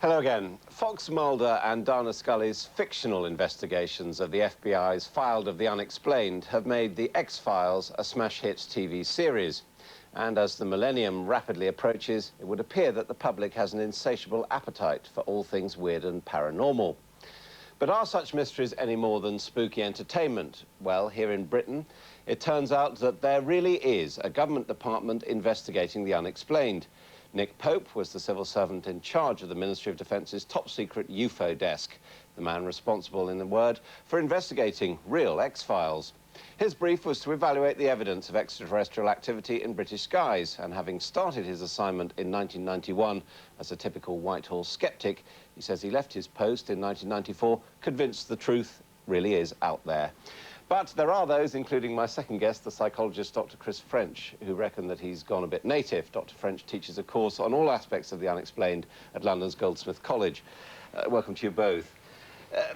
Hello again. Fox Mulder and Dana Scully's fictional investigations of the FBI's Filed of the Unexplained have made The X-Files a smash hit TV series. And as the millennium rapidly approaches, it would appear that the public has an insatiable appetite for all things weird and paranormal. But are such mysteries any more than spooky entertainment? Well, here in Britain, it turns out that there really is a government department investigating the unexplained. Nick Pope was the civil servant in charge of the Ministry of Defence's top-secret UFO desk, the man responsible, in a word, for investigating real X-Files. His brief was to evaluate the evidence of extraterrestrial activity in British skies, and having started his assignment in 1991 as a typical Whitehall skeptic, he says he left his post in 1994 convinced the truth really is out there. But there are those, including my second guest, the psychologist Dr. Chris French, who reckon that he's gone a bit native. Dr. French teaches a course on all aspects of the unexplained at London's Goldsmith College. Welcome to you both.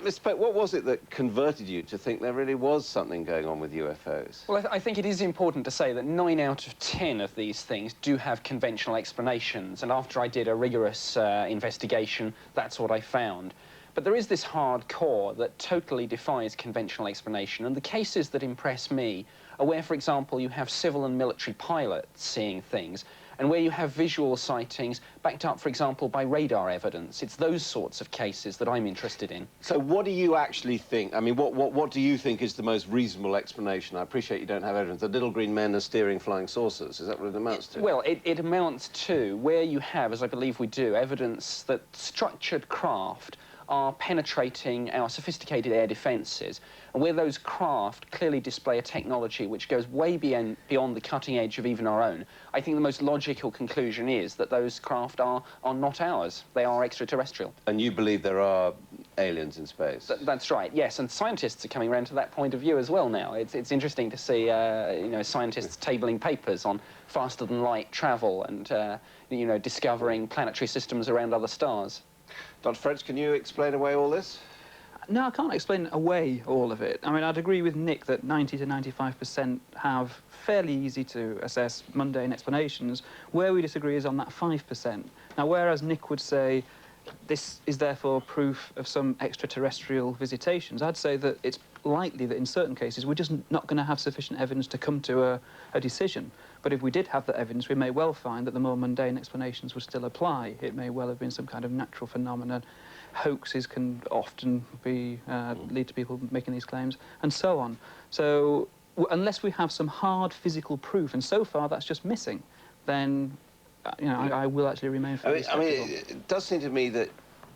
Mr. Pope, what was it that converted you to think there really was something going on with UFOs? Well, I think it is important to say that 9 out of 10 of these things do have conventional explanations, and after I did a rigorous investigation, that's what I found. But there is this hard core that totally defies conventional explanation, and the cases that impress me are where, for example, you have civil and military pilots seeing things, and where you have visual sightings backed up, for example, by radar evidence. It's those sorts of cases that I'm interested in. So what do you actually think? I mean, what do you think is the most reasonable explanation? I appreciate you don't have evidence. The little green men are steering flying saucers. Is that what it amounts to? Well, it amounts to where you have, as I believe we do, evidence that structured craft are penetrating our sophisticated air defences, and where those craft clearly display a technology which goes way beyond the cutting edge of even our own. I think the most logical conclusion is that those craft are not ours. They are extraterrestrial. And you believe there are aliens in space? That's right, yes, and scientists are coming around to that point of view as well now. It's interesting to see, you know, scientists tabling papers on faster-than-light travel and, you know, discovering planetary systems around other stars. Dr. French, can you explain away all this? No, I can't explain away all of it. I mean, I'd agree with Nick that 90 to 95% have fairly easy to assess mundane explanations. Where we disagree is on that 5%. Now, whereas Nick would say this is therefore proof of some extraterrestrial visitations, I'd say that it's likely that in certain cases we're just not going to have sufficient evidence to come to a decision. But if we did have that evidence, we may well find that the more mundane explanations would still apply. It may well have been some kind of natural phenomenon. Hoaxes can often be lead to people making these claims, and so on. So unless we have some hard physical proof, and so far that's just missing, then you know, I will actually remain fairly skeptical. I mean, it does seem to me that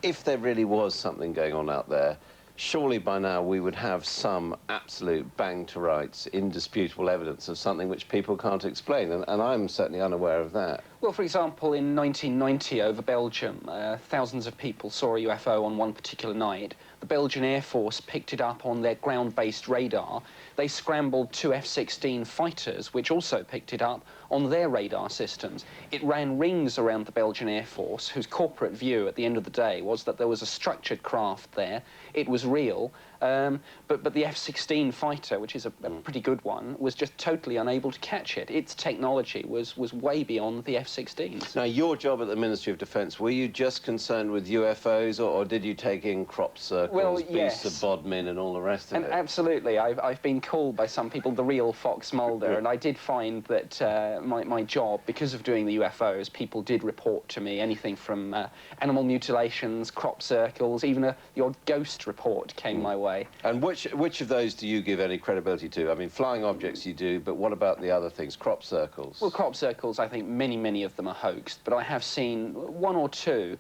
if there really was something going on out there, surely by now we would have some absolute bang-to-rights, indisputable evidence of something which people can't explain, and I'm certainly unaware of that. Well, for example, in 1990 over Belgium, thousands of people saw a UFO on one particular night. The Belgian Air Force picked it up on their ground-based radar. They scrambled 2 F-16 fighters, which also picked it up on their radar systems. It ran rings around the Belgian Air Force, whose corporate view at the end of the day was that there was a structured craft there. It was real, but the F-16 fighter, which is a pretty good one, was just totally unable to catch it. Its technology was way beyond the F-16s. Now, your job at the Ministry of Defence, were you just concerned with UFOs, or did you take in crop circles, beasts of Bodmin and all the rest of it? Absolutely. I've been called by some people the real Fox Mulder, and I did find that my job, because of doing the UFOs, people did report to me anything from animal mutilations, crop circles, even the odd ghost report came my way. And which of those do you give any credibility to? I mean, flying objects you do, but what about the other things, crop circles? Well, crop circles, I think many of them are hoaxed, but I have seen 1 or 2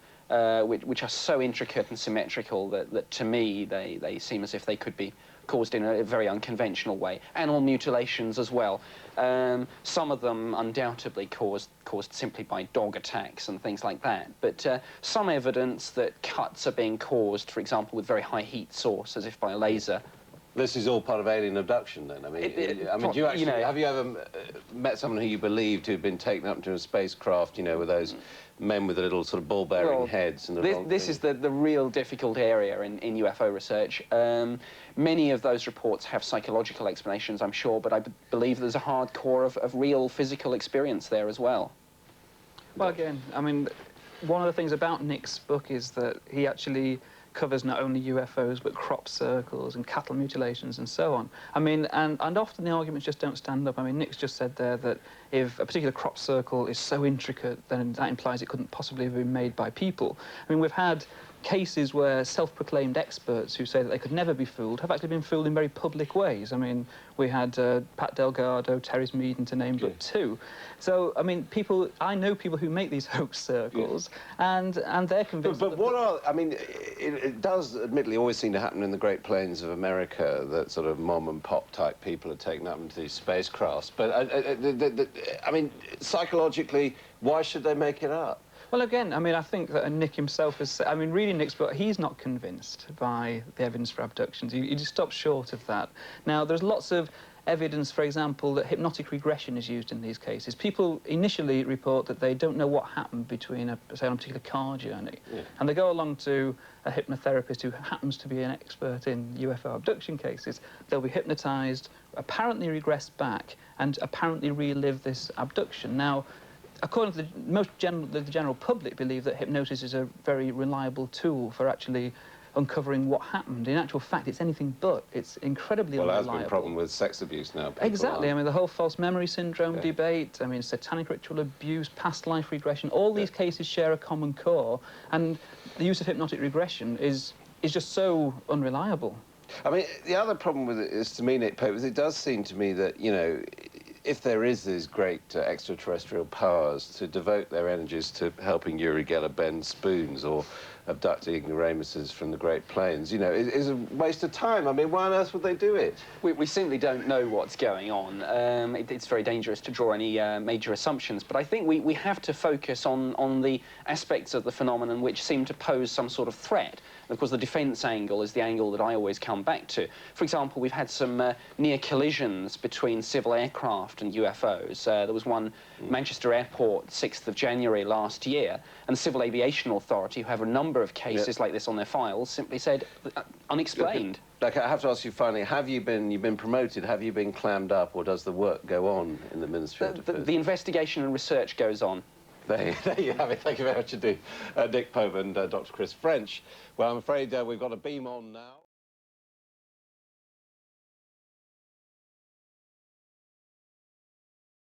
which are so intricate and symmetrical that to me they seem as if they could be caused in a very unconventional way. Animal mutilations as well. Some of them undoubtedly caused simply by dog attacks and things like that. But some evidence that cuts are being caused, for example, with very high heat source, as if by a laser. This is all part of alien abduction, then? I mean, do you actually, have you ever met someone who you believed who'd been taken up to a spacecraft, you know, with those men with the little sort of ball-bearing heads? And this is the real difficult area in UFO research. Many of those reports have psychological explanations, I'm sure, but I believe there's a hard core of real physical experience there as well. Well, again, I mean, one of the things about Nick's book is that he actually covers not only UFOs, but crop circles and cattle mutilations and so on. I mean, and often the arguments just don't stand up. I mean, Nick's just said there that if a particular crop circle is so intricate, then that implies it couldn't possibly have been made by people. I mean, we've had cases where self-proclaimed experts who say that they could never be fooled have actually been fooled in very public ways. I mean, we had Pat Delgado, Terry Meaden, to name but two. So, I mean, I know people who make these hoax circles, and they're convinced. But what are, I mean, it does admittedly always seem to happen in the Great Plains of America that sort of mom and pop type people are taken up into these spacecrafts. But, I mean, psychologically, why should they make it up? Well, again, I mean, I think that Nick himself has... I mean, reading Nick's book, he's not convinced by the evidence for abductions. He just stops short of that. Now, there's lots of evidence, for example, that hypnotic regression is used in these cases. People initially report that they don't know what happened between, say, on a particular car journey. Yeah. And they go along to a hypnotherapist who happens to be an expert in UFO abduction cases. They'll be hypnotised, apparently regress back, and apparently relive this abduction. Now, according to the general public believe that hypnosis is a very reliable tool for actually uncovering what happened. In actual fact, it's anything but. It's incredibly unreliable. Well, that's been a problem with sex abuse now. Exactly. I mean, the whole false memory syndrome debate, I mean, satanic ritual abuse, past life regression, all these cases share a common core, and the use of hypnotic regression is just so unreliable. I mean, the other problem with it is, to me, Nick Pope, is it does seem to me that, you know, if there is these great extraterrestrial powers to devote their energies to helping Uri Geller bend spoons or abducting ignoramuses from the Great Plains, you know, is a waste of time. I mean, why on earth would they do it? We simply don't know what's going on. It's very dangerous to draw any major assumptions, but I think we have to focus on the aspects of the phenomenon which seem to pose some sort of threat. And of course, the defence angle is the angle that I always come back to. For example, we've had some near collisions between civil aircraft and UFOs. There was one Manchester Airport, 6th of January last year, and the Civil Aviation Authority, who have a number of cases like this on their files, simply said unexplained. Like, I have to ask you finally, you've been promoted, have you been clammed up, or does the work go on in the Ministry of Defence? The investigation and research goes on. There you have it. Thank you very much indeed. Nick Pope and Dr. Chris French. Well, I'm afraid we've got a beam on now.